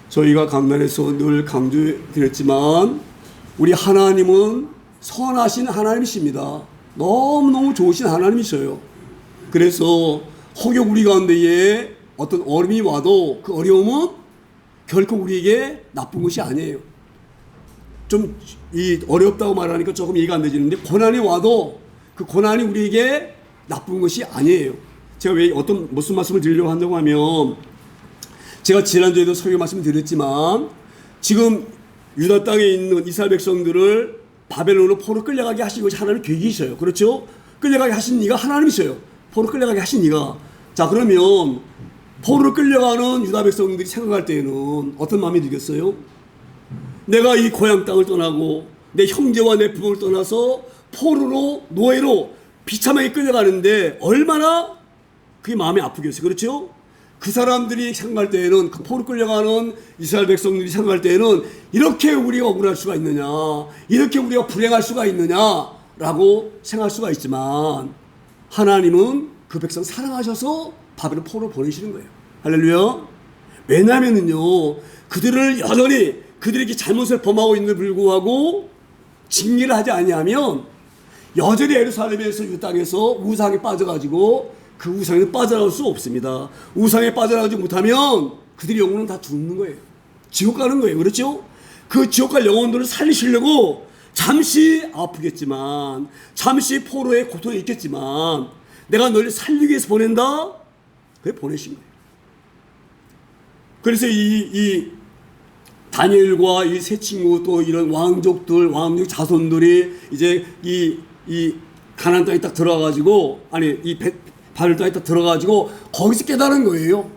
저희가 강단에서 늘 강조드렸지만 우리 하나님은 선하신 하나님이십니다. 너무너무 좋으신 하나님이셔요. 그래서 혹여 우리 가운데에 어떤 어려움이 와도 그 어려움은 결코 우리에게 나쁜 것이 아니에요. 좀 이 어렵다고 말하니까 조금 이해가 안 되지는데, 고난이 와도 그 고난이 우리에게 나쁜 것이 아니에요. 제가 왜 무슨 말씀을 드리려고 한다고 하면, 제가 지난주에도 설교 말씀을 드렸지만 지금 유다 땅에 있는 이스라엘 백성들을 바벨론으로 포로 끌려가게 하신 것이 하나님의 계획이셔요. 그렇죠? 끌려가게 하신 이가 하나님이셔요. 포로 끌려가게 하신 이가. 자, 그러면 포로로 끌려가는 유다 백성들이 생각할 때에는 어떤 마음이 들겠어요? 내가 이 고향 땅을 떠나고 내 형제와 내 부모를 떠나서 포로로, 노예로 비참하게 끌려가는데 얼마나 그게 마음이 아프겠어요. 그렇죠? 그 사람들이 생각할 때에는, 그 포로 끌려가는 이스라엘 백성들이 생각할 때에는 이렇게 우리가 억울할 수가 있느냐, 이렇게 우리가 불행할 수가 있느냐라고 생각할 수가 있지만, 하나님은 그 백성 사랑하셔서 바벨론 포로로 보내시는 거예요. 할렐루야. 왜냐하면요, 그들을 여전히 그들에게 잘못을 범하고 있는데 불구하고 징계를 하지 아니하면 여전히 예루살렘에서 이 땅에서 우상에 빠져가지고 그 우상에 빠져나올 수 없습니다. 우상에 빠져나오지 못하면 그들의 영혼은 다 죽는 거예요. 지옥 가는 거예요. 그렇죠? 그 지옥 갈 영혼들을 살리시려고 잠시 아프겠지만, 잠시 포로의 고통이 있겠지만, 내가 너를 살리기 위해서 보낸다? 그게 보내신 거예요. 그래서 이 다니엘과 이 세 친구, 또 이런 왕족 자손들이 이제 이 가나안 땅에 딱 들어가가지고, 바벨 땅에 딱 들어가가지고 거기서 깨달은 거예요.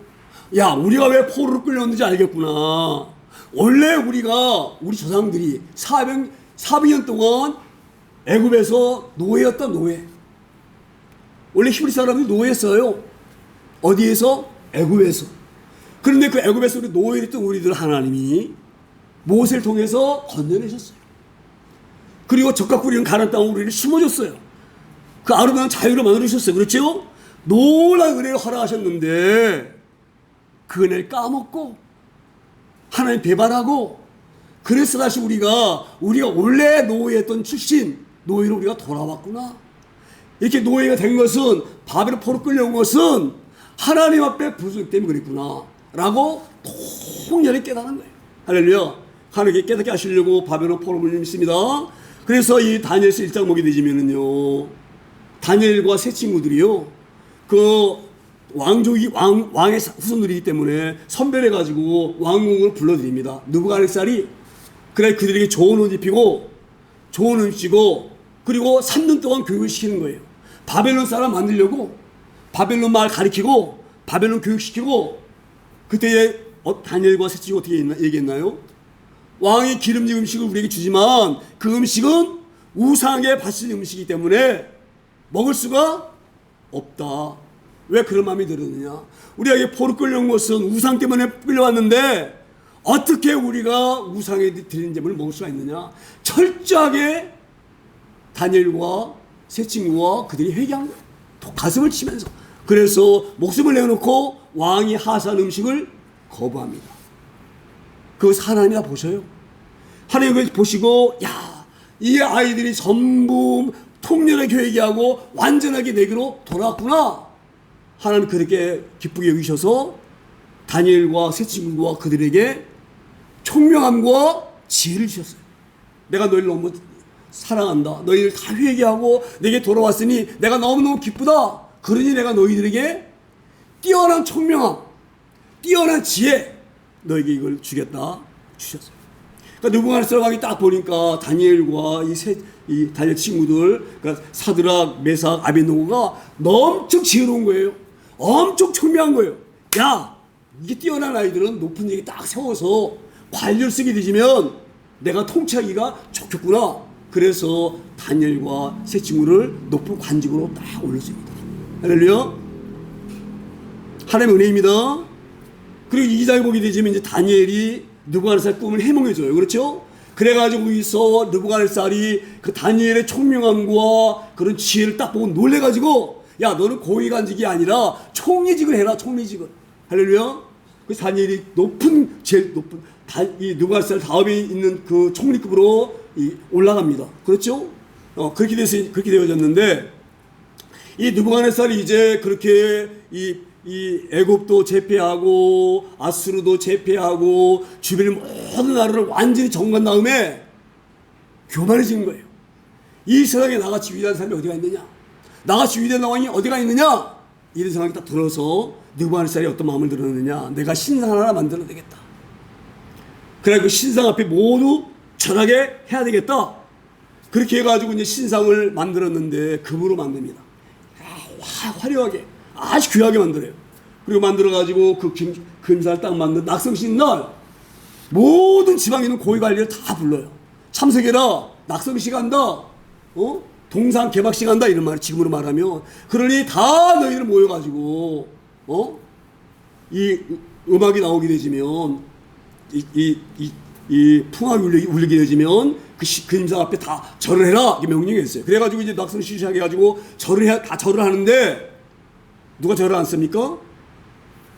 야, 우리가 왜 포로로 끌렸는지 알겠구나. 원래 우리 조상들이 400년 동안 애굽에서 노예였던 노예. 원래 히브리 사람들이 노예였어요. 어디에서? 애굽에서. 그런데 그 애굽에서 우리 노예였던 우리들 하나님이 모세를 통해서 건져내셨어요. 그리고 적각 꾸리는 가나안 땅으로 우리를 심어줬어요. 그 아름다운 자유를 만들어주셨어요. 그렇죠? 놀라운 은혜를 허락하셨는데 그 은혜를 까먹고 하나님 배반하고, 그래서 다시 우리가 원래 노예였던 출신 노예로 우리가 돌아왔구나. 이렇게 노예가 된 것은, 바벨론 포로 끌려온 것은 하나님 앞에 불순 때문에 그랬구나 라고 통렬히 깨닫는 거예요. 할렐루야. 하나님께 깨닫게 하시려고 바벨론 포로 물림습니다. 그래서 이 다니엘서 1장 보게 되시면은요, 다니엘과 세 친구들이요, 그 왕의 후손들이기 때문에 선별해가지고 왕궁을 불러드립니다. 느부갓네살이 그래 그들에게 좋은 옷 입히고 좋은 음식이고, 그리고 3년 동안 교육을 시키는 거예요. 바벨론 사람 만들려고 바벨론 말 가르치고 바벨론 교육시키고. 그때에 다니엘과 세 친구가 어떻게 얘기했나요? 왕이 기름진 음식을 우리에게 주지만 그 음식은 우상에 바친 음식이기 때문에 먹을 수가 없다. 왜 그런 마음이 들었느냐? 우리에게 포로 끌려온 것은 우상 때문에 끌려왔는데 어떻게 우리가 우상에 드리는 제물을 먹을 수가 있느냐? 철저하게 다니엘과 세 친구와 그들이 회개한 거예요. 가슴을 치면서. 그래서 목숨을 내놓고 왕이 하사한 음식을 거부합니다. 그것을 하나님이 다 보셔요. 하나님이 보시고, 야, 이 아이들이 전부 통렬하게 회개하고 완전하게 내게로 돌아왔구나. 하나님 그렇게 기쁘게 여기셔서 다니엘과 세 친구와 그들에게 총명함과 지혜를 주셨어요. 내가 너희를 너무 사랑한다. 너희를 다 회개하고 내게 돌아왔으니 내가 너무너무 기쁘다. 그러니 내가 너희들에게 뛰어난 총명함, 뛰어난 지혜, 너에게 이걸 주겠다. 주셨어요. 그러니까 느부갓네살 왕이 딱 보니까 다니엘과 이 다니엘 친구들, 그러니까 사드락, 메삭, 아벳느고가 엄청 지혜로운 거예요. 엄청 총명한 거예요. 야, 이게 뛰어난 아이들은 높은 얘기 딱 세워서 관료를 쓰게 되지면 내가 통치하기가 좋겠구나. 그래서 다니엘과 세 친구를 높은 관직으로 딱 올렸습니다. 할렐루야. 하나님의 은혜입니다. 그리고 2장에 보게 되지만 이제 다니엘이 느부갓네살 꿈을 해몽해줘요. 그렇죠? 그래가지고 여기서 느부갓네살이 그 다니엘의 총명함과 그런 지혜를 딱 보고 놀래가지고, 야, 너는 고위관직이 아니라 총리직을 해라. 총리직을. 할렐루야. 그 다니엘이 제일 높은 이 느부갓네살 다음에 있는 그 총리급으로 올라갑니다. 그렇죠? 그렇게 되어졌는데 이 느부갓네살이 이제 그렇게 이 애굽도 제패하고 아수르도 제패하고 주변의 모든 나라를 완전히 정복한 다음에 교만해진 거예요. 이 세상에 나같이 위대한 사람이 어디가 있느냐? 나같이 위대한 왕이 어디가 있느냐? 이런 생각이 딱 들어서 느부갓네살이 어떤 마음을 들었느냐? 내가 신상 하나 만들어야 되겠다. 그래 그 신상 앞에 모두 절하게 해야 되겠다. 그렇게 해가지고 이제 신상을 만들었는데 금으로 만듭니다. 화려하게 아주 귀하게 만들어요. 그리고 만들어가지고 그 금상을 딱 만든 낙성신 날 모든 지방에 있는 고위관리를 다 불러요. 참석해라. 낙성식 한다. 동상 개막식 한다. 이런 말 지금으로 말하면 그러니 다 너희들 모여가지고 이 음악이 나오게 되지면 이 풍악이 울리게 되지면 그 금상 앞에 다 절을 해라. 이렇게 명령했어요. 그래가지고 이제 낙성식 시작해가지고 다 절을 하는데 누가 절을 안 씁니까?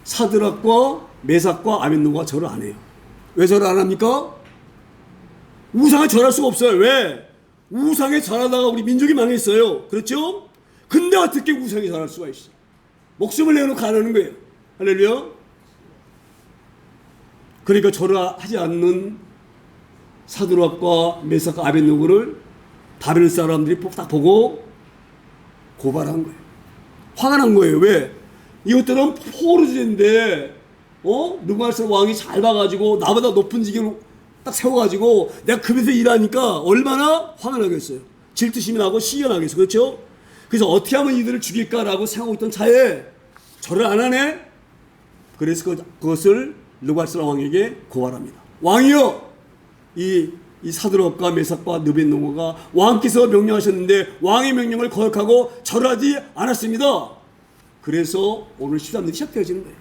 사드락과 메삭과 아벳노고가 절을 안 해요. 왜 절을 안 합니까? 우상에 절할 수가 없어요. 왜? 우상에 절하다가 우리 민족이 망했어요. 그렇죠? 근데 어떻게 우상에 절할 수가 있어? 목숨을 내놓고 안 하는 거예요. 할렐루야. 그러니까 절을 하지 않는 사드락과 메삭과 아벳노고를 바벨 사람들이 딱 보고 고발한 거예요. 화가 난 거예요. 왜? 이것들은 포로 주제인데 느부갓네살 왕이 잘 봐가지고 나보다 높은 직위로 딱 세워가지고 내가 그 밑에서 일하니까 얼마나 화가 나겠어요. 질투심이 나고 시기가 나겠어요. 그렇죠? 그래서 어떻게 하면 이들을 죽일까라고 생각하고 있던 차에 절을 안 하네? 그래서 그것을 느부갓네살 왕에게 고발합니다. 왕이여! 이 사드락과 메삭과 느벤노고가 왕께서 명령하셨는데 왕의 명령을 거역하고 절하지 않았습니다. 그래서 오늘 13절이 시작되어지는 거예요.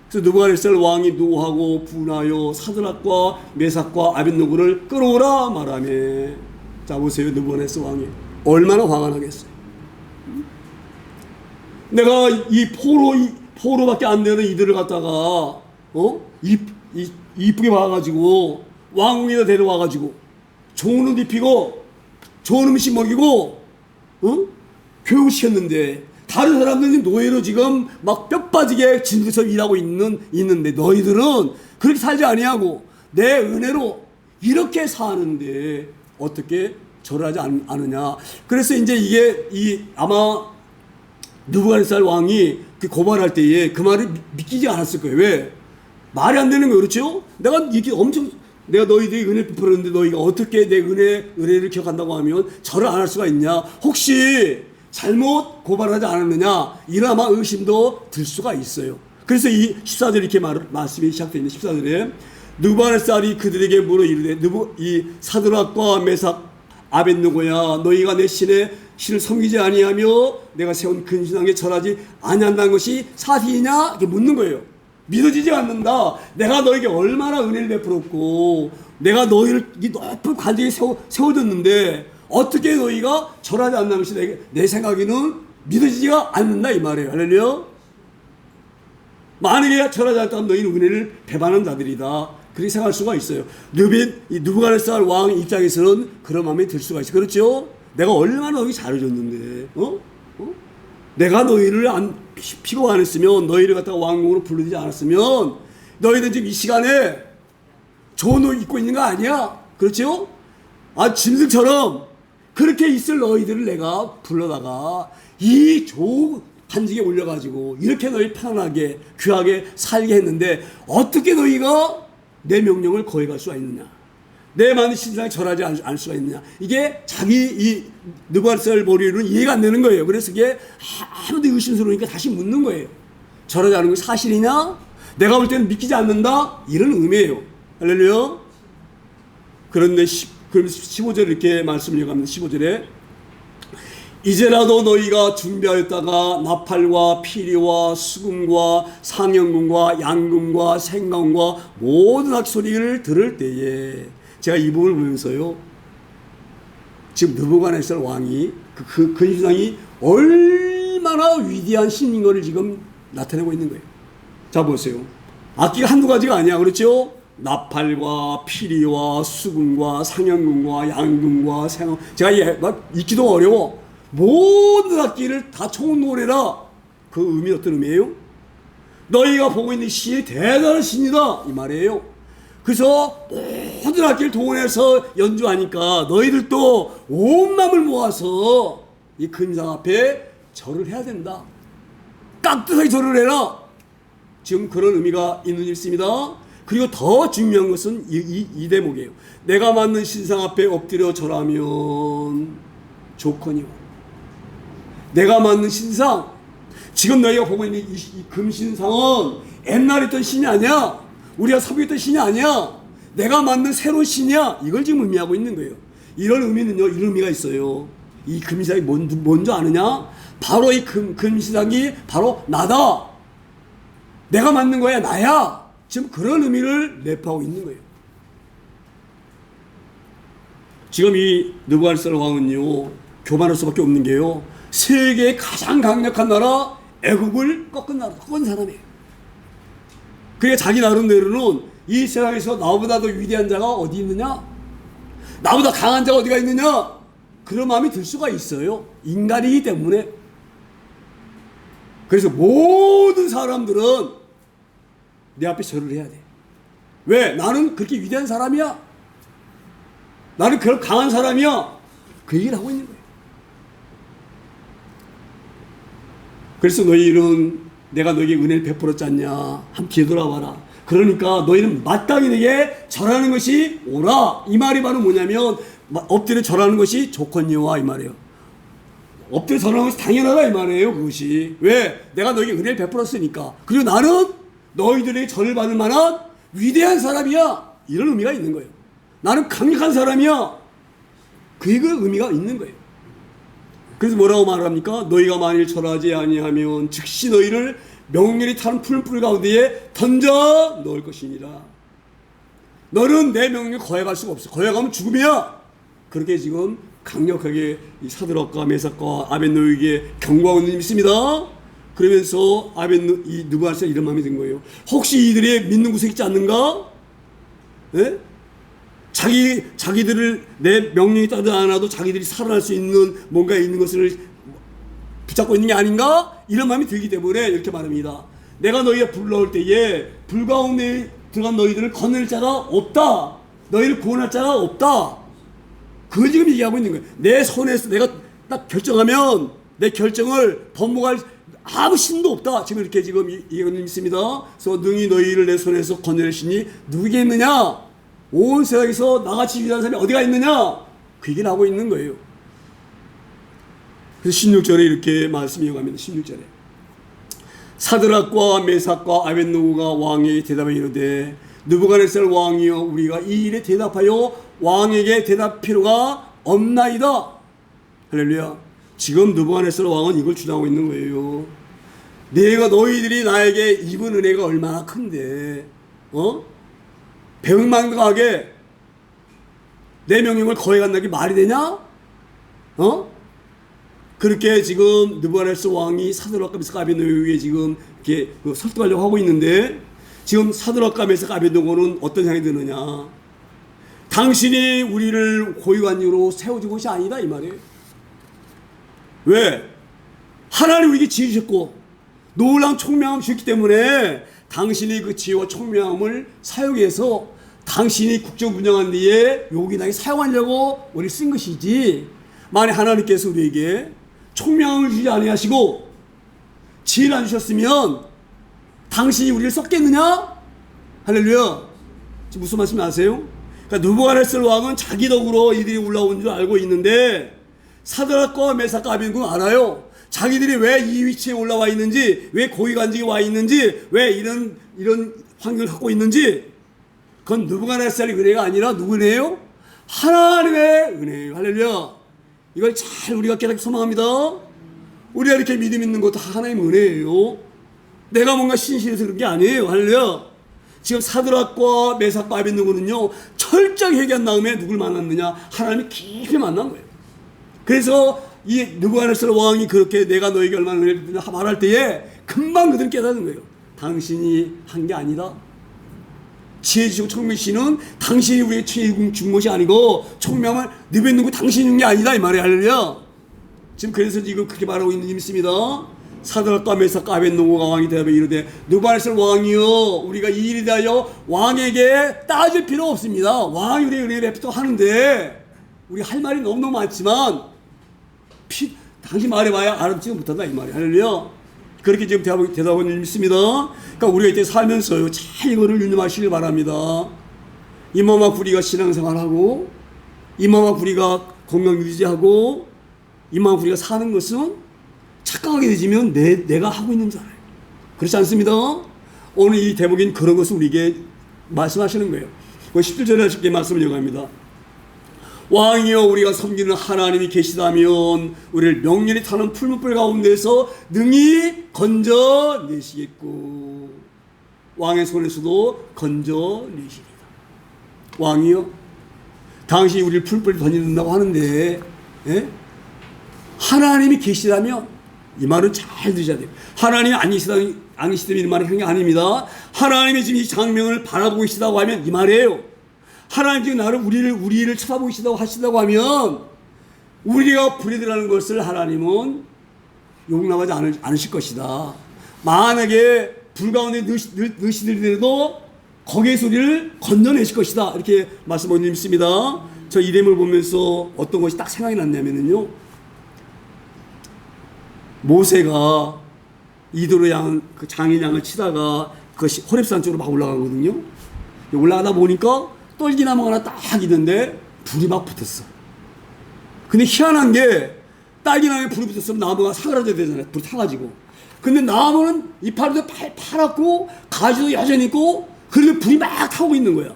그래서 느부갓네살 왕이 노하고 분하여 사드락과 메삭과 아벳노고를 끌어오라 말하며. 자 보세요. 느부갓네살 왕이 얼마나 화가 나겠어요. 내가 이 포로밖에 안 되는 이들을 갖다가 이쁘게 봐가지고 왕궁에다 데려와가지고 좋은 옷 입히고 좋은 음식 먹이고 교육시켰는데 다른 사람들은 노예로 지금 막 뼈 빠지게 진급해서 일하고 있는데 너희들은 그렇게 살지 아니하고 내 은혜로 이렇게 사는데 어떻게 절하지 않느냐. 그래서 이제 이게 아마 느부갓네살 왕이 그 고발할 때에 그 말을 믿기지 않았을 거예요. 왜? 말이 안 되는 거예요. 그렇죠? 내가 너희들이 은혜를 베풀었는데 너희가 어떻게 내 은혜를 기억한다고 하면 절을 안 할 수가 있냐? 혹시 잘못 고발하지 않았느냐? 이런 아마 의심도 들 수가 있어요. 그래서 이 14절 이렇게 말씀이 시작되어 있는 14절에 느부갓네살이 그들에게 물어 이르되 이 사드락과 메삭 아벳노고야 너희가 내 신을 섬기지 아니하며 내가 세운 근신왕에 절하지 아니한다는 것이 사실이냐? 이렇게 묻는 거예요. 믿어지지 않는다. 내가 너에게 얼마나 은혜를 베풀었고 내가 너희를 이 높은 관직에 세워줬는데 어떻게 너희가 절하지 않는 것이 내 생각에는 믿어지지가 않는다 이 말이에요. 할렐루야. 만약에 절하지 않다면 너희는 은혜를 배반하는 자들이다. 그렇게 생각할 수가 있어요. 이 느부갓네살 왕 입장에서는 그런 마음이 들 수가 있어요. 그렇죠? 내가 얼마나 너희 잘해줬는데 내가 너희를 피고 안 했으면 너희를 갖다가 왕궁으로 부르지 않았으면 너희들 지금 이 시간에 좋은 옷 입고 있는 거 아니야? 그렇죠? 짐승처럼 그렇게 있을 너희들을 내가 불러다가 이 좋은 판직에 올려가지고 이렇게 너희 편안하게 귀하게 살게 했는데 어떻게 너희가 내 명령을 거역할 수가 있느냐? 내 만든 신상에 절하지 않을 수가 있느냐? 이게 자기 이 느부갓네살 머리로는 이해가 안 되는 거예요. 그래서 이게 아무도 의심스러우니까 다시 묻는 거예요. 절하지 않은 게 사실이냐? 내가 볼 때는 믿기지 않는다? 이런 의미예요. 할렐루야. 그런데 15절 이렇게 말씀을 이어갑니다. 15절에 이제라도 너희가 준비하였다가 나팔과 피리와 수금과 상형금과 양금과 생강과 모든 악소리를 들을 때에 제가 이 부분을 보면서요. 지금 느부갓네살 왕이 그 근신상이 얼마나 위대한 신인 것을 지금 나타내고 있는 거예요. 자 보세요. 악기가 한두 가지가 아니야. 그렇죠? 나팔과 피리와 수금과 상현금과 양금과 생금, 제가 막 읽기도 어려워. 모든 악기를 다 총동원해라. 그 의미 어떤 의미예요? 너희가 보고 있는 신이 대단한 신이다 이 말이에요. 그래서 모든 악기를 동원해서 연주하니까 너희들도 온 마음을 모아서 이 금상 앞에 절을 해야 된다. 깍듯하게 절을 해라. 지금 그런 의미가 있는 일입니다. 그리고 더 중요한 것은 이 대목이에요. 내가 만든 신상 앞에 엎드려 절하면 좋거니와. 내가 만든 신상, 지금 너희가 보고 있는 이 금신상은 옛날에 있던 신이 아니야. 우리가 섬겼던 신이 아니야. 내가 만든 새로운 신이야. 이걸 지금 의미하고 있는 거예요. 이런 의미는요, 이런 의미가 있어요. 이 금신상이 뭔지 아느냐? 바로 이 금신상이 바로 나다. 내가 만든 거야, 나야. 지금 그런 의미를 내포하고 있는 거예요. 지금 이 느부갓네살 왕은요, 교만할 수밖에 없는 게요, 세계의 가장 강력한 나라 애국을 꺾은 사람이에요. 그게 자기 나름대로는 이 세상에서 나보다 더 위대한 자가 어디 있느냐? 나보다 강한 자가 어디가 있느냐? 그런 마음이 들 수가 있어요. 인간이기 때문에. 그래서 모든 사람들은 내 앞에 절을 해야 돼. 왜? 나는 그렇게 위대한 사람이야. 나는 그런 강한 사람이야. 그 얘기를 하고 있는 거예요. 그래서 너희는 내가 너에게 은혜를 베풀었지 않냐. 한번 뒤돌아봐라. 그러니까 너희는 마땅히 내게 절하는 것이 옳아. 이 말이 바로 뭐냐면 엎드려 절하는 것이 좋거니와 이 말이에요. 엎드려 절하는 것이 당연하다 이 말이에요. 그것이. 왜? 내가 너에게 은혜를 베풀었으니까. 그리고 나는 너희들에게 절을 받을 만한 위대한 사람이야. 이런 의미가 있는 거예요. 나는 강력한 사람이야. 그게 의미가 있는 거예요. 그래서 뭐라고 말합니까? 너희가 만일 절하지 아니하면 즉시 너희를 명렬히 타는 풀 가운데에 던져 넣을 것이니라. 너는 내 명령에 거역할 수가 없어. 거역하면 죽음이야. 그렇게 지금 강력하게 이 사드락과 메삭과 아벳노에게 경고하고 있는 있습니다. 그러면서 이 느부갓네살 이런 마음이 든 거예요. 혹시 이들이 믿는 구석이 있지 않는가? 예? 자기들을 내 명령이 따르지 않아도 자기들이 살아날 수 있는 뭔가 있는 것을 붙잡고 있는 게 아닌가? 이런 마음이 들기 때문에 이렇게 말합니다. 내가 너희가 불러올 때에 불 가운데 들어간 너희들을 건낼 자가 없다. 너희를 구원할 자가 없다. 그걸 지금 얘기하고 있는 거예요. 내 손에서 내가 딱 결정하면 내 결정을 번복할 아무 신도 없다. 지금 이렇게 지금 얘기하고 있습니다. 그래서 능히 너희를 내 손에서 건낼 신이 누구게 있느냐? 온 세상에서 나같이 위대한 사람이 어디가 있느냐? 그 얘기를 하고 있는 거예요. 그래서 16절에 이렇게 말씀이 이어갑니다. 16절에 사드락과 메삭과 아벳노고가 왕에게 대답하여 이르되 느부갓네살 왕이여 우리가 이 일에 대답하여 왕에게 대답 필요가 없나이다. 할렐루야. 지금 느부갓네살 왕은 이걸 주장하고 있는 거예요. 내가 너희들이 나에게 입은 은혜가 얼마나 큰데 배은망덕하게 내 명령을 거역한다는 게 말이 되냐? 그렇게 지금 느부갓네살 왕이 사드락과 메삭과 아벳노고에게 지금 이렇게 설득하려고 하고 있는데 지금 사드락과 메삭과 아벳노고는 어떤 생각이 드느냐? 당신이 우리를 고유한 이유로 세워준 것이 아니다 이 말이에요. 왜? 하나님 우리에게 지혜 주셨고 놀라운 총명함을 주셨기 때문에 당신이 그 지혜와 총명함을 사용해서 당신이 국정 운영한 뒤에 요긴하게 사용하려고 우리를 쓴 것이지, 만약 하나님께서 우리에게 총명함을 주지 아니하시고 지혜를 안 주셨으면 당신이 우리를 썼겠느냐? 할렐루야. 지금 무슨 말씀 아세요? 그러니까 느부갓네살 왕은 자기 덕으로 이들이 올라온 줄 알고 있는데 사드락과 메삭과 아벳노고는 알아요. 자기들이 왜 이 위치에 올라와 있는지, 왜 고위관직에 와 있는지, 왜 이런 환경을 갖고 있는지, 그건 느부갓네살의 은혜가 아니라 누구 은혜예요? 하나님의 은혜예요. 할렐루야. 이걸 잘 우리가 깨닫기 소망합니다. 우리가 이렇게 믿음 있는 것도 하나님의 은혜예요. 내가 뭔가 신실해서 그런 게 아니에요. 할렐루야. 지금 사드락과 메삭과 아벳노고는요 철저히 회개한 다음에 누굴 만났느냐? 하나님이 깊이 만난 거예요. 그래서 이 느부갓네살 왕이 그렇게 내가 너에게 얼마나 은혜를 주냐 말할 때에 금방 그들은 깨닫는 거예요. 당신이 한 게 아니다. 지혜 주시고 총명 주시는 당신이 우리의 죄 준 것이 아니고 총명을 내뱉는 거 당신이 준 게 아니다 이 말이에요. 할렐루야. 지금 그래서 지금 그렇게 말하고 있는 님 있습니다. 사드락과 메삭과 아벳노고가 왕이 대답해 이르되 느부갓네살 왕이여 우리가 이 일에 대하여 왕에게 따질 필요 없습니다. 왕이 우리의 은혜 베푸도 하는데 우리 할 말이 너무너무 많지만 당신 말해봐야 알아듣지도 못한다 이 말이에요. 할렐루야. 그렇게 지금 대답하는 님 있습니다. 그러니까 우리가 이때 살면서요 잘 이거를 유념하시길 바랍니다. 이마마 구리가 신앙생활하고 이마마 구리가 건강 유지하고 이마마 구리가 사는 것은 착각하게 되지면 내가 하고 있는 줄 알아요. 그렇지 않습니다. 오늘 이 대목인 그런 것을 우리에게 말씀하시는 거예요. 17절에 하실게 말씀을 이어갑니다. 왕이여 우리가 섬기는 하나님이 계시다면 우리를 명렬히 타는 풀무불 가운데서 능히 건져내시겠고 왕의 손에서도 건져내시리다. 왕이여 당신이 우리를 풀무불에 던진다고 하는데 하나님이 계시다면 이 말은 잘 들으셔야 돼요. 하나님이 아니시다면 이 말은 하는 게 아닙니다. 하나님이 지금 이 장면을 바라보고 계시다고 하면 이 말이에요. 하나님 지금 나를 우리를 쳐다보시다고 하시다고 하면 우리가 불에 들어가는 것을 하나님은 용납하지 않으실 것이다. 만약에 불 가운데 넣으시더라도 거기에서 우리를 건져내실 것이다. 이렇게 말씀하고 있습니다. 저 이 내용을 보면서 어떤 것이 딱 생각이 났냐면요. 모세가 이도로 그 장인 양을 치다가 그것이 호렙산 쪽으로 막 올라가거든요. 올라가다 보니까 떨기나무가 하나 딱 있는데 불이 막 붙었어. 근데 희한한 게 딸기나무에 불이 붙었으면 나무가 사그라져야 되잖아요. 불이 타가지고. 근데 나무는 이파리도 파랗고 가지도 여전히 있고 그런데 불이 막 타고 있는 거야.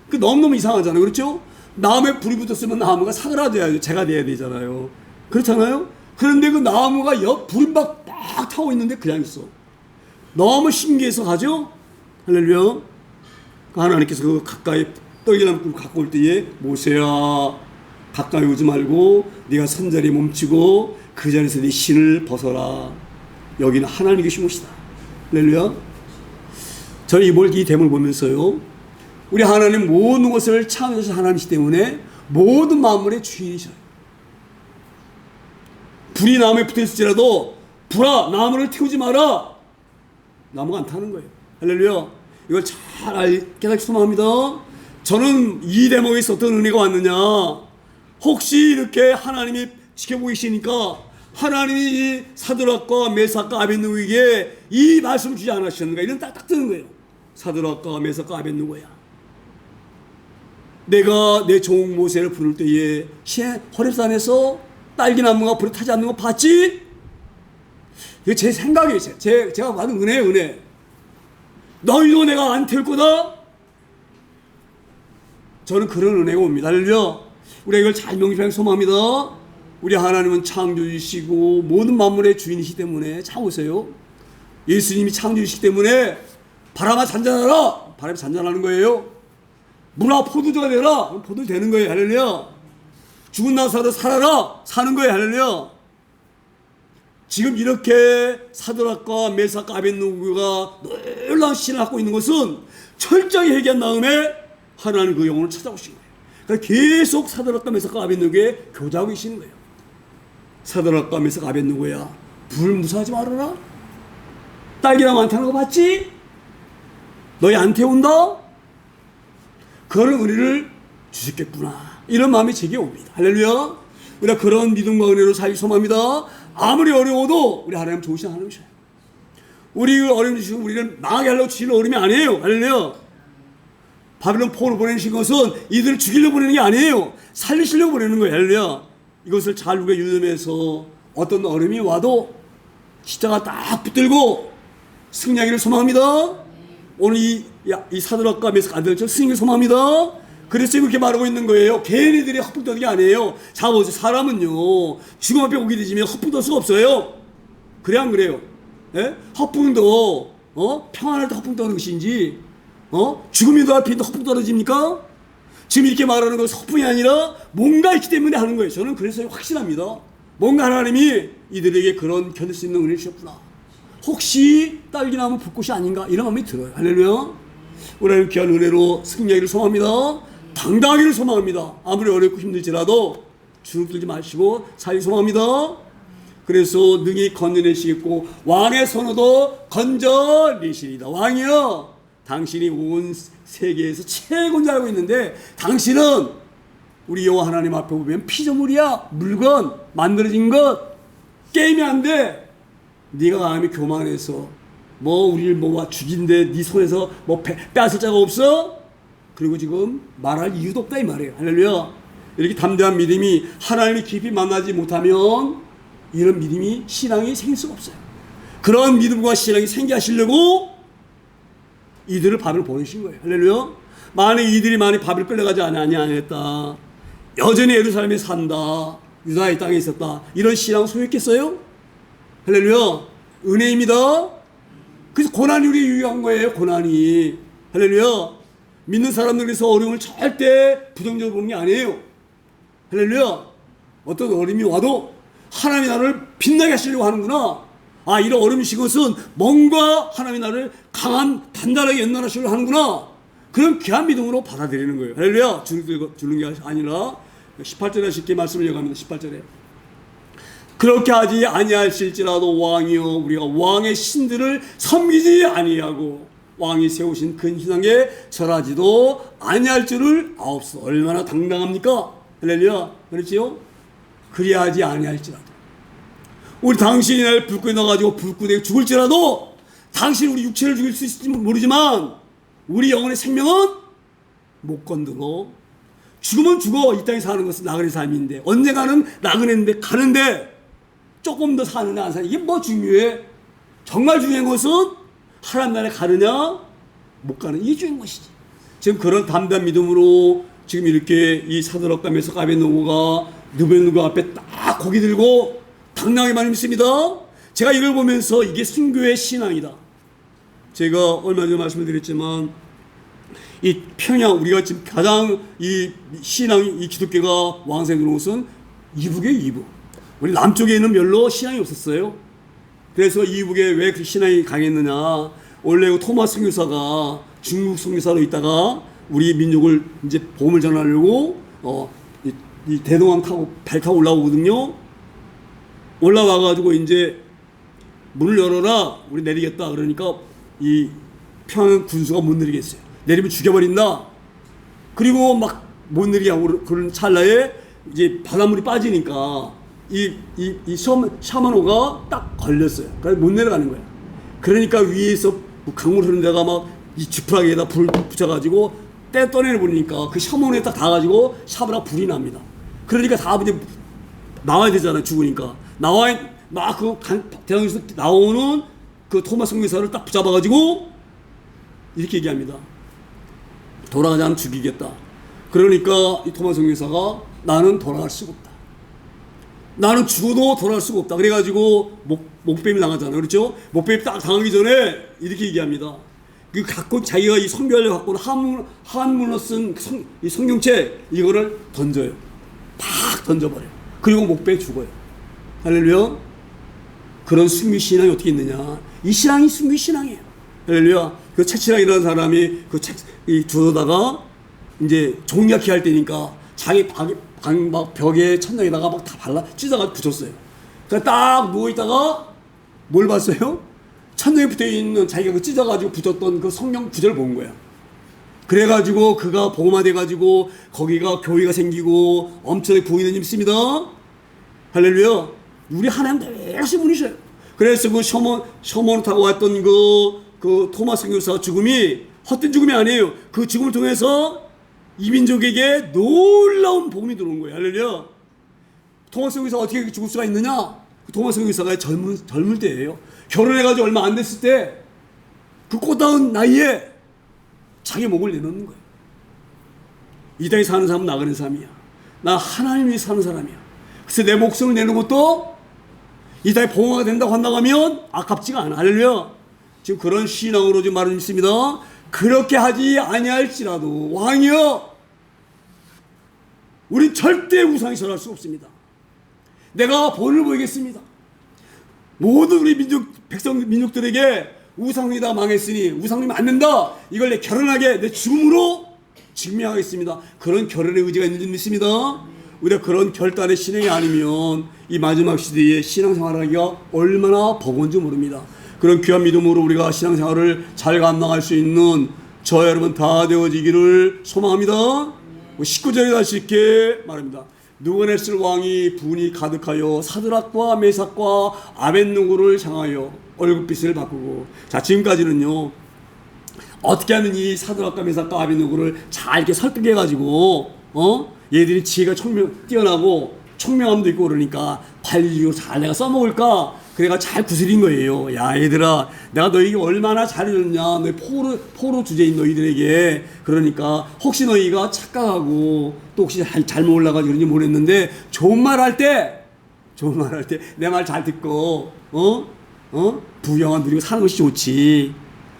그 너무너무 이상하잖아요. 그렇죠? 나무에 불이 붙었으면 나무가 사그라져야 재가 돼야 되잖아요. 그렇잖아요? 그런데 그 나무가 불이 막 타고 있는데 그냥 있어. 너무 신기해서 가죠? 할렐루야. 하나님께서 그 가까이 떨기나무 꿀 갖고 올 때에 모세야 가까이 오지 말고 네가 선자리에 멈추고 그 자리에서 네 신을 벗어라. 여기는 하나님이 계신 곳이다. 할렐루야. 저는 이 대목을 보면서요 우리 하나님 모든 것을 창조하신 하나님이시기 때문에 모든 만물의 주인이셔요. 불이 나무에 붙어있을지라도 불아 나무를 태우지 마라. 나무가 안 타는 거예요. 할렐루야. 이걸 잘 깨닫기 소망합니다. 저는 이 대목에서 어떤 은혜가 왔느냐. 혹시 이렇게 하나님이 지켜보고 계시니까 하나님이 사드락과 메삭과 아벳느고에게 이 말씀을 주지 않으셨는가 이런 딱 뜨는 거예요. 사드락과 메삭과 아벳느고야 내가 내 종 모세를 부를 때에 호렙산에서 딸기나무가 불에 타지 않는 거 봤지? 이게 제 생각이에요. 제가 받은 은혜예요. 은혜. 너희도 내가 안 태울 거다? 저는 그런 은혜가 옵니다. 할렐루야. 우리가 이걸 잘 명심하기 소망합니다. 우리 하나님은 창조주시고 모든 만물의 주인이시기 때문에 잘 보세요. 예수님이 창조주시기 때문에 바람아 잔잔하라. 바람이 잔잔하는 거예요. 물아 포도주가 되라. 포도 되는 거예요. 할렐루야. 죽은 나사도 살아라. 사는 거예요. 할렐루야. 지금 이렇게 사드락과 메삭과 아벳느고가 놀라운 신을 갖고 있는 것은 철저히 회개한 다음에 하나님 그 영혼을 찾아오신 거예요. 그러니까 계속 사드락과 메삭과 아벳느고에 교제하고 계시는 거예요. 사드락과 메삭과 아벳느고야 불 무서워하지 말아라. 딸기나무 안 타는 거 봤지? 너희 안 태운다? 그런 은혜를 주셨겠구나. 이런 마음이 제게 옵니다. 할렐루야. 우리가 그런 믿음과 은혜로 살기 소망합니다. 아무리 어려워도 우리 하나님 좋으신 하나님이셔요. 우리 어려움 주시고 우리를 망하게 하려고 주시는 어려움이 아니에요. 할렐루야. 바빌론 포로 보내신 것은 이들을 죽이려고 보내는 게 아니에요. 살리시려고 보내는 거예요. 할렐루야. 이것을 잘 우리가 유념해서 어떤 어려움이 와도 십자가 딱 붙들고 승리하기를 소망합니다. 오늘 이 사드락과 메삭 아들처럼 승리하기를 소망합니다. 그래서 그렇게 말하고 있는 거예요. 걔네들이 헛불 떠는 게 아니에요. 자 보세요. 사람은요 죽음 앞에 오게 되지면 헛불 떠 수가 없어요. 그래 안 그래요? 예? 헛불도 평안할 때 헛불 떠는 것인지 죽음이 앞에 있는데 헛불 떨어집니까? 지금 이렇게 말하는 것은 헛불이 아니라 뭔가 있기 때문에 하는 거예요. 저는 그래서 확신합니다. 뭔가 하나님이 이들에게 그런 견딜 수 있는 은혜를 주셨구나. 혹시 딸기나무 붓꽃이 아닌가 이런 마음이 들어요. 할렐루야. 우리 하나님 귀한 은혜로 승리하기를 소망합니다. 당당하기를 소망합니다. 아무리 어렵고 힘들지라도 주눅들지 마시고 살기 소망합니다. 그래서 능히 건져내시겠고 왕의 선호도 건져내시리다. 왕이여, 당신이 온 세계에서 최고인 줄 알고 있는데 당신은 우리 여호와 하나님 앞에 보면 피조물이야. 물건, 만들어진 것, 게임이 안 돼. 네가 감히 교만해서 뭐 우리를 뭐 죽인데 네 손에서 뭐 빼앗을 자가 없어? 그리고 지금 말할 이유도 없다 이 말이에요. 할렐루야. 이렇게 담대한 믿음이 하나님이 깊이 만나지 못하면 이런 믿음이 신앙이 생길 수가 없어요. 그런 믿음과 신앙이 생기게 하시려고 이들을 바벨 보내신 거예요. 할렐루야. 만약 이들이 많이 바벨 끌려가지 아니했다, 여전히 예루살렘에 산다, 유다의 땅에 있었다, 이런 신앙 소유했겠어요? 할렐루야. 은혜입니다. 그래서 고난이 우리에 유익한 거예요. 고난이. 할렐루야. 믿는 사람들에서 어려움을 절대 부정적으로 보는 게 아니에요. 할렐루야. 어떤 어려움이 와도 하나님이 나를 빛나게 하시려고 하는구나. 아, 이런 어려움이 신 것은 뭔가 하나님이 나를 강한 단단하게 연단하시려고 하는구나. 그런 귀한 믿음으로 받아들이는 거예요. 할렐루야. 주는 게 아니라 18절에 쉽게 말씀을 이어갑니다. 18절에 그렇게 하지 아니하실지라도 왕이여, 우리가 왕의 신들을 섬기지 아니하고 왕이 세우신 근신하게 절하지도 아니할 줄을 아옵소. 얼마나 당당합니까? 할렐루야. 그렇지요? 그리하지 아니할지라도, 우리 당신이 날 불구에 넣어가지고 불구에 죽을지라도, 당신 우리 육체를 죽일 수 있을지 모르지만 우리 영혼의 생명은 못 건드려. 죽으면 죽어. 이 땅에 사는 것은 나그네 삶인데, 언젠가는 나그네인데 가는데 조금 더 사느냐 안 사느냐, 이게 뭐 중요해? 정말 중요한 것은 하나님 나라에 가느냐 못 가느냐, 이게 중요한 것이지. 지금 그런 담대한 믿음으로 지금 이렇게 이 사드락과 메삭과 아벳느고가 느부갓네살 앞에 딱 고개 들고 당당하게 말씀입니다. 제가 이걸 보면서 이게 순교의 신앙이다. 제가 얼마 전에 말씀을 드렸지만 이 평양, 우리가 지금 가장 이 신앙, 이 기독교가 왕성한 곳은 이북이에요. 이북. 우리 남쪽에는 별로 신앙이 없었어요. 그래서 이북에 왜 그 신앙이 강했느냐, 원래 토마스 선교사가 중국 선교사로 있다가 우리 민족을 이제 복음을 전하려고 이 대동강 타고 배 타고 올라오거든요. 올라와가지고 이제 문을 열어라, 우리 내리겠다. 그러니까 이 평양 군수가 못 내리겠어요. 내리면 죽여버린다. 그리고 막 못 내리게 하고 그런 찰나에 이제 바닷물이 빠지니까 이 샤머노가 딱 걸렸어요. 그래서 못 내려가는 거야. 그러니까 위에서 강물 흐르는 데가 막 이 지푸라기에다 불 붙여가지고 떼 떠내려 보니까 그 샤머노에 딱 닿아가지고 샤브라 불이 납니다. 그러니까 다 이제 나와야 되잖아요. 죽으니까. 막 그 대왕에서 나오는 그 토마스 선교사를 딱 붙잡아가지고 이렇게 얘기합니다. 돌아가지 않으면 죽이겠다. 그러니까 이 토마스 선교사가 나는 돌아갈 수가 없다. 나는 죽어도 돌아갈 수가 없다. 그래가지고 목뱀이 당하잖아요. 그렇죠? 목뱀이 딱 당하기 전에 이렇게 얘기합니다. 그 갖고 자기가 이 선교하려고 갖고 한문으로 쓴 이 성경책 이거를 던져요. 팍 던져버려요. 그리고 목뱀이 죽어요. 할렐루야. 그런 순교 신앙이 어떻게 있느냐? 이 신앙이 순교 신앙이에요. 할렐루야. 그 채치랑이라는 사람이 그 책 두어다가 이제 종이가 귀할 때니까 자기 막 벽에 천장에다가 막 다 발라 찢어가지고 붙였어요. 그래서 딱 누워 있다가 뭘 봤어요? 천장에 붙어 있는 자기가 그 찢어가지고 붙였던 그 성경 구절을 본 거야. 그래가지고 그가 복음화돼가지고 거기가 교회가 생기고 엄청나게 부흥이 된 있습니다. 할렐루야. 우리 하나님 대단하신 분이셔요. 그래서 그 셔먼 타고 왔던 그 토마스 선교사 죽음이 헛된 죽음이 아니에요. 그 죽음을 통해서 이민족에게 놀라운 복음이 들어온 거예요. 할렐루야. 토마스 선교사가 어떻게 죽을 수가 있느냐? 토마스 선교사가 젊을 때예요. 결혼해가지고 얼마 안 됐을 때 그 꽃다운 나이에 자기 목을 내놓는 거예요. 이 땅에 사는 사람은 나가는 사람이야. 나 하나님 위해 사는 사람이야. 그래서 내 목숨을 내는 것도 이 땅에 봉화가 된다고 한다고 하면 아깝지가 않아. 할렐루야. 지금 그런 신앙으로 지금 말을 믿습니다. 그렇게 하지 아니할지라도 왕이여, 우린 절대 우상이 절할 수 없습니다. 내가 본을 보이겠습니다. 모든 우리 민족들에게 우상이 다 망했으니 우상이 안 된다. 이걸 내 결혼하게 내 죽음으로 증명하겠습니다. 그런 결혼의 의지가 있는 줄 믿습니다. 우리가 그런 결단의 신앙이 아니면 이 마지막 시대에 신앙생활하기가 얼마나 버거운 줄 모릅니다. 그런 귀한 믿음으로 우리가 신앙생활을 잘 감당할 수 있는 저 여러분 다 되어지기를 소망합니다. 19절에 다시 이렇게 말합니다. 느부갓네살 왕이 분이 가득하여 사드락과 메삭과 아벳느고를 향하여 얼굴빛을 바꾸고, 자 지금까지는요 어떻게 하면 이 사드락과 메삭과 아벳느고를 잘 이렇게 설득해 가지고 얘들이 지혜가 뛰어나고 총명함도 있고 그러니까 관리적으로 잘 내가 써먹을까 그래가 잘 구슬인 거예요. 야 얘들아, 내가 너희에게 얼마나 잘해줬냐, 너희 포로 주제인 너희들에게. 그러니까 혹시 너희가 착각하고 또 혹시 잘못 올라가지고 그런지 모르겠는데 좋은 말 할 때 내 말 잘 듣고 부귀영화 누리고 사는 것이 좋지.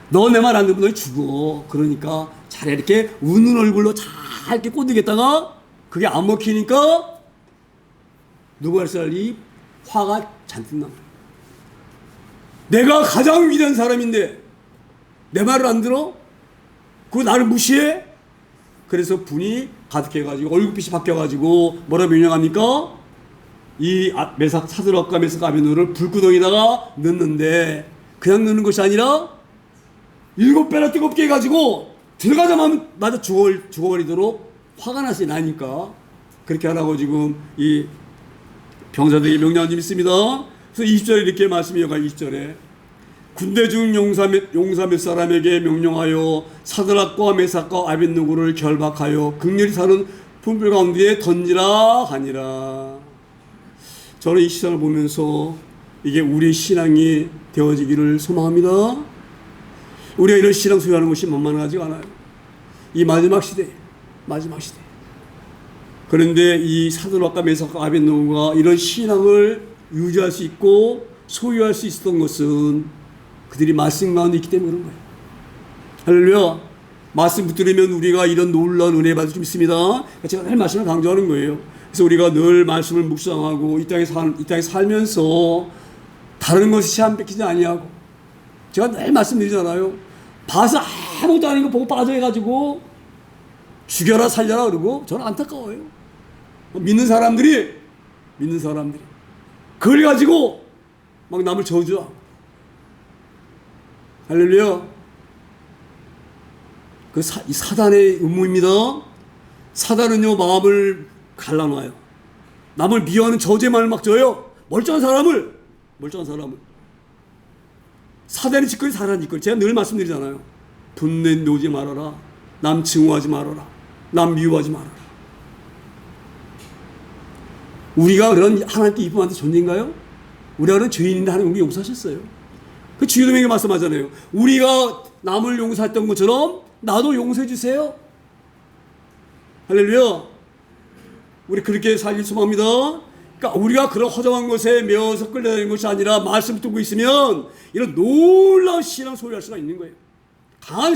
너 내 말 안 듣으면 너희 죽어. 그러니까 잘 이렇게 웃는 얼굴로 잘 이렇게 꼬드겠다가 그게 안 먹히니까 느부갓네살이 화가 잔뜩 납니다. 내가 가장 위대한 사람인데 내 말을 안 들어? 그거 나를 무시해? 그래서 분이 가득해가지고 얼굴빛이 바뀌어가지고 뭐라 명령합니까? 이 사드락과 메삭과 아벳느고를 불구덩이다가 넣는데 그냥 넣는 것이 아니라 7배나 뜨겁게 해가지고 들어가자마자 죽어버리도록 화가 나니까 그렇게 하라고 지금 이 병사들에게 명령한 줄 믿습니다. 그래서 20절에 이렇게 말씀이 여가 20절에 군대 중 용사 몇 사람에게 명령하여 사드락과 메삭과 아벳느고를 결박하여 극렬히 사는 품불 가운데에 던지라 하니라. 저는 이 시상을 보면서 이게 우리의 신앙이 되어지기를 소망합니다. 우리가 이런 신앙 소유하는 것이 만만하지가 않아요. 이 마지막 시대. 그런데 이 사드락과 메삭과 아벳느고가 이런 신앙을 유지할 수 있고 소유할 수 있었던 것은 그들이 말씀 가운데 있기 때문에 그런 거예요. 할렐루야. 말씀 붙들으면 우리가 이런 놀라운 은혜 받을 수 있습니다. 제가 늘 말씀을 강조하는 거예요. 그래서 우리가 늘 말씀을 묵상하고 이 땅에 살면서 다른 것이 시험 뺏기지 아니하고, 제가 늘 말씀드리잖아요. 봐서 아무것도 아닌 거 보고 빠져해가지고 죽여라 살려라 그러고 저는 안타까워요. 믿는 사람들이 그걸 가지고 막 남을 저주하고. 할렐루야. 이 사단의 음모입니다. 사단은요 마음을 갈라놔요. 남을 미워하는 저주의 말을 막 줘요. 멀쩡한 사람을. 사단의 짓거리 사단의 짓거리. 제가 늘 말씀드리잖아요. 분내 놓지 말아라. 남 증오하지 말아라. 남 미워하지 말아라. 우리가 그런 하나님께 이쁨 받는 존재인가요? 우리가 그런 죄인인데 하나님 우리 용서하셨어요. 그 주기도명에 말씀하잖아요. 우리가 남을 용서했던 것처럼 나도 용서해 주세요. 할렐루야. 우리 그렇게 살길 소망합니다. 그러니까 우리가 그런 허정한 것에 매어서 끌려다니는 것이 아니라 말씀 듣고 있으면 이런 놀라운 신앙 소유할 수가 있는 거예요. 강한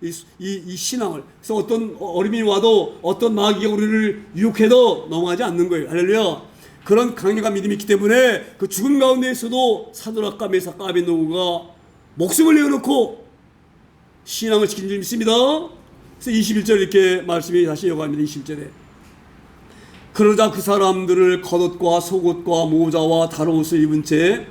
이 신앙을. 그래서 어떤 어림이 와도 어떤 마귀가 우리를 유혹해도 넘어가지 않는 거예요. 할렐루야. 그런 강력한 믿음이 있기 때문에 그 죽음 가운데에서도 사드락과 메삭과 아벳느고가 목숨을 내어놓고 신앙을 지킨 줄 믿습니다. 그래서 21절 이렇게 말씀이 다시 이어갑니다. 21절에 그러자 그 사람들을 겉옷과 속옷과 모자와 다른 옷을 입은 채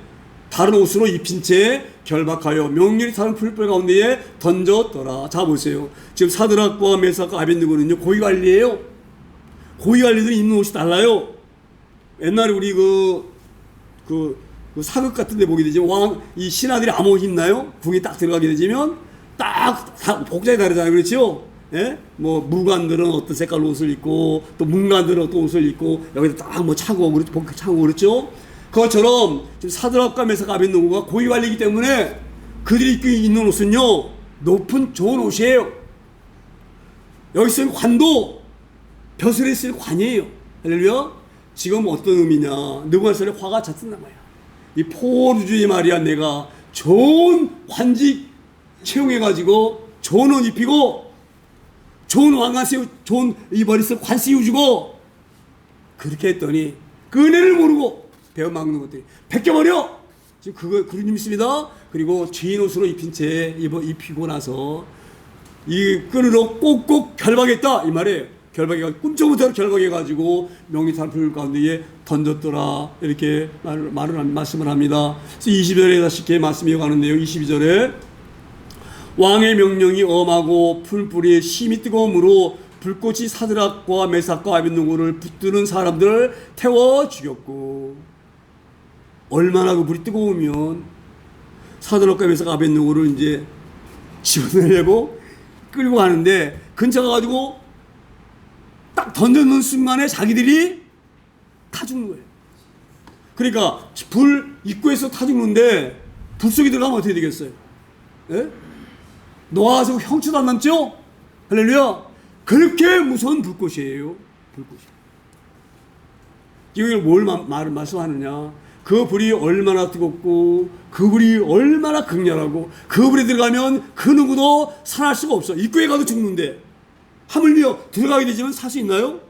다른 옷으로 입힌 채 결박하여 명렬히 사는 풀불 가운데에 던졌더라. 자 보세요. 지금 사드락과 메삭과 아벳느고는요 고위관리예요. 고위관리들이 입는 옷이 달라요. 옛날에 우리 그 사극 같은 데 보게 되지만 이 신하들이 아무 옷 입나요? 궁에 딱 들어가게 되면 딱 복장이 다르잖아요. 그렇죠? 예? 뭐 무관들은 어떤 색깔 옷을 입고 또 문관들은 어떤 옷을 입고 여기다 딱 뭐 차고 그렇죠? 복장 차고 그렇죠? 그것처럼 지금 사드락과 메삭과 아벳느고가 고위 관리이기 때문에 그들이 입고 있는 옷은요 높은 좋은 옷이에요. 여기 쓰는 관도 벼슬에 쓰는 관이에요. 할렐루야. 지금 어떤 의미냐? 느부갓네살의 화가 잔뜩 남아요. 이 포르주의 말이야. 내가 좋은 관직 채용해가지고 좋은 옷 입히고 좋은 왕관 좋은 이 머리 쓰고 관 씌워주고 그렇게 했더니 그 은혜를 모르고 배어막는 것들이 벗겨버려. 지금 그런 줄 믿습니다. 그리고 죄인 옷으로 입힌 채 입히고 나서 이 끈으로 꼭꼭 결박했다 이 말이에요. 결박해가 꿈쩍부터 결박해가지고 명리탄 불 가운데에 던졌더라 이렇게 말씀을 합니다. 그래서 22절에 다시 이렇게 말씀이 가는데요. 22절에 왕의 명령이 엄하고 풀뿌리에 심히 뜨거움으로 불꽃이 사드락과 메삭과 아벳느고를 붙드는 사람들을 태워 죽였고, 얼마나 그 불이 뜨거우면 사드락과 메삭과 아벳느고를 이제 집어내려고 끌고 가는데 근처 가가지고 딱 던져놓는 순간에 자기들이 타 죽는 거예요. 그러니까 불 입구에서 타 죽는데 불 속에 들어가면 어떻게 되겠어요? 예? 노아가지고 형체도 안 남죠? 할렐루야. 그렇게 무서운 불꽃이에요. 불꽃이. 이걸 뭘 말씀하느냐? 그 불이 얼마나 뜨겁고 그 불이 얼마나 강렬하고 그 불에 들어가면 그 누구도 살아날 수가 없어. 입구에 가도 죽는데 하물며 들어가게 되지만 살 수 있나요?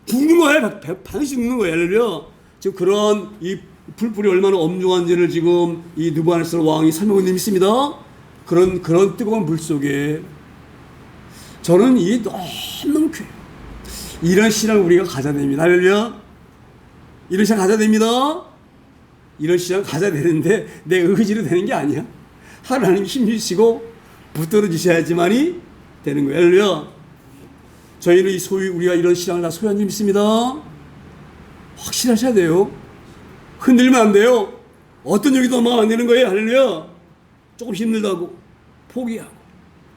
죽는 거예요. 반드시 죽는 거예요. 할렐루야. 지금 그런 이 불불이 얼마나 엄중한지를 지금 이 느부갓네살 왕이 설명하고 있는 믿습니다. 그런 뜨거운 불 속에 저는 이 너무 귀해요. 이런 신앙을 우리가 가져야 됩니다. 할렐루야. 이런 신앙 가져야 됩니다. 이런 신앙 가져야 되는데 내 의지로 되는 게 아니야. 하나님 힘주시고 붙들어 주셔야지만이 되는 거예요. 할렐루야. 저희는 우리가 이런 신앙을 다 소유한 줄 믿습니다. 확실하셔야 돼요. 흔들면 안 돼요. 어떤 얘기도 넘어가면 안 되는 거예요. 할렐루야. 조금 힘들다고 포기하고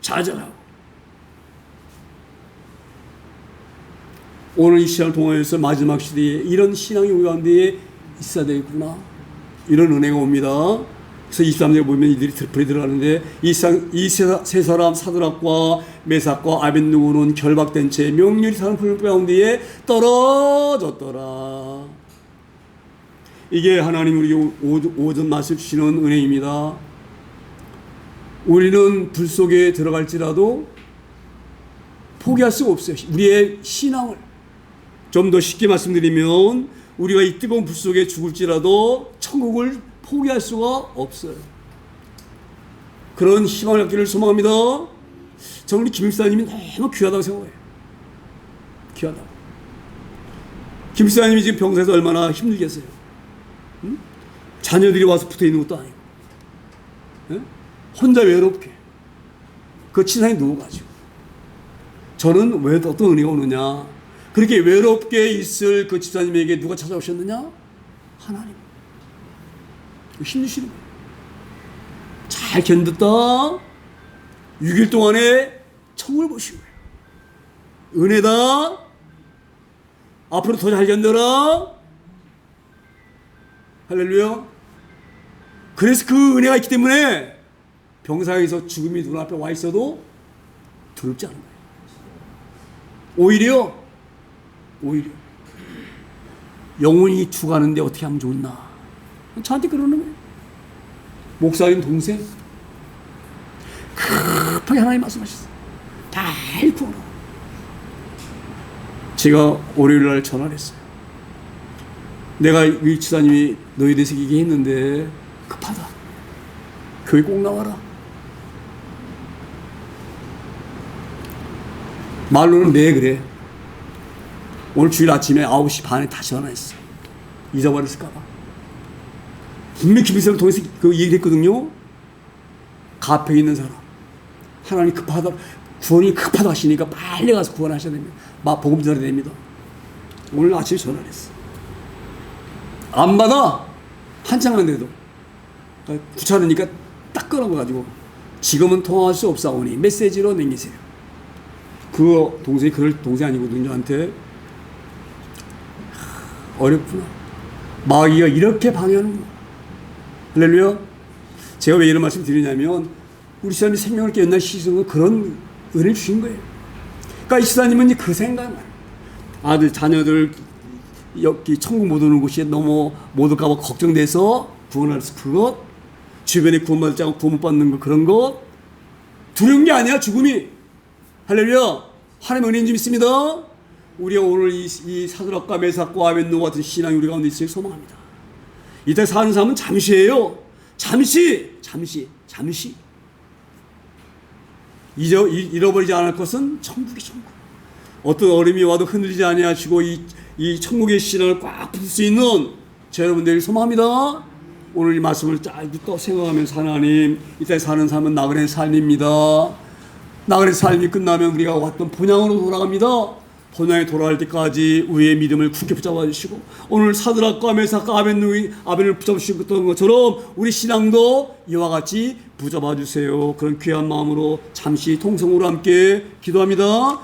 좌절하고. 오늘 이 시간을 통해서 마지막 시대에 이런 신앙이 우리 가운데 있어야 되겠구나. 이런 은혜가 옵니다. 그래서 23절에 보면 이들이 불에 들어가는데 이 세 사람 사드락과 메삭과 아벳느고는 결박된 채 명렬히 사는 불 가운데에 떨어졌더라. 이게 하나님 우리에게 오전 말씀 주시는 은혜입니다. 우리는 불 속에 들어갈지라도 포기할 수가 없어요. 우리의 신앙을 좀 더 쉽게 말씀드리면 우리가 이 뜨거운 불 속에 죽을지라도 천국을 포기할 수가 없어요. 그런 희망을 갖기를 소망합니다. 저는 우리 김 목사님이 너무 귀하다고 생각해요. 귀하다고. 김 목사님이 지금 병사에서 얼마나 힘들겠어요. 응? 자녀들이 와서 붙어있는 것도 아니고 응? 혼자 외롭게 그 친상에 누워가지고 저는 왜 어떤 은혜가 오느냐. 그렇게 외롭게 있을 그 집사님에게 누가 찾아오셨느냐? 하나님. 힘드시는 거예요. 잘 견뎠다. 6일 동안에 천국을 보신 거예요. 은혜다. 앞으로 더 잘 견뎌라. 할렐루야. 그래서 그 은혜가 있기 때문에 병상에서 죽음이 눈앞에 와 있어도 두렵지 않은 거예요. 오히려 영혼이 죽어가는데 어떻게 하면 좋나. 저한테 그러는 거예요. 목사님 동생 급하게 하나님 말씀하셨어요. 다 잃고 오라. 제가 월요일날 전화를 했어요. 내가 이 지사님이 너에 대해서 얘기했는데 급하다. 교회 꼭 나와라. 말로는 네 그래. 오늘 주일 아침에 9시 반에 다시 전화했어. 잊어버렸을까봐. 분명히 김일성을 통해서 그 얘기를 했거든요. 가평에 있는 사람. 하나님 급하다, 구원이 급하다 하시니까 빨리 가서 구원하셔야 됩니다. 복음 전해야 됩니다. 오늘 아침에 전화를 했어. 안 받아. 한창만 돼도. 귀찮으니까 딱 끊어가지고 지금은 통화할 수 없사오니 메시지로 남기세요. 그 동생이 그럴 동생 아니거든요. 저한테. 어렵구나. 마귀가 이렇게 방해하는구나. 할렐루야. 제가 왜 이런 말씀 드리냐면 우리 시사님이 생명을 깨어난 시즌은 그런 은혜를 주신 거예요. 그러니까 이 시사님은 그 생각만 아들 자녀들 여기 천국 못 오는 곳이 너무 못 올까봐 걱정돼서 구원할 수 그것 주변에 구원받지 않고 구원 못 받는 거 그런 것 두려운 게 아니야. 죽음이. 할렐루야. 하나님의 은혜인 줄 믿습니다. 우리가 오늘 이 사드락과 메삭과 아벳느고 같은 신앙이 우리 가운데 있을 소망합니다. 이 땅에 사는 삶은 잠시예요. 잠시. 잃어버리지 않을 것은 천국이 천국. 어떤 어려움이 와도 흔들리지 아니하시고 이 천국의 신앙을 꽉 붙일 수 있는 제 여러분들이 소망합니다. 오늘 이 말씀을 짧게 또 생각하면서 하나님, 이 땅에 사는 삶은 나그네 삶입니다. 나그네 삶이 끝나면 우리가 왔던 본향으로 돌아갑니다. 본향에 돌아갈 때까지 우리의 믿음을 굳게 붙잡아 주시고, 오늘 사드락과 메삭과 아벤을 붙잡으셨던 것처럼 우리 신앙도 이와 같이 붙잡아 주세요. 그런 귀한 마음으로 잠시 통성으로 함께 기도합니다.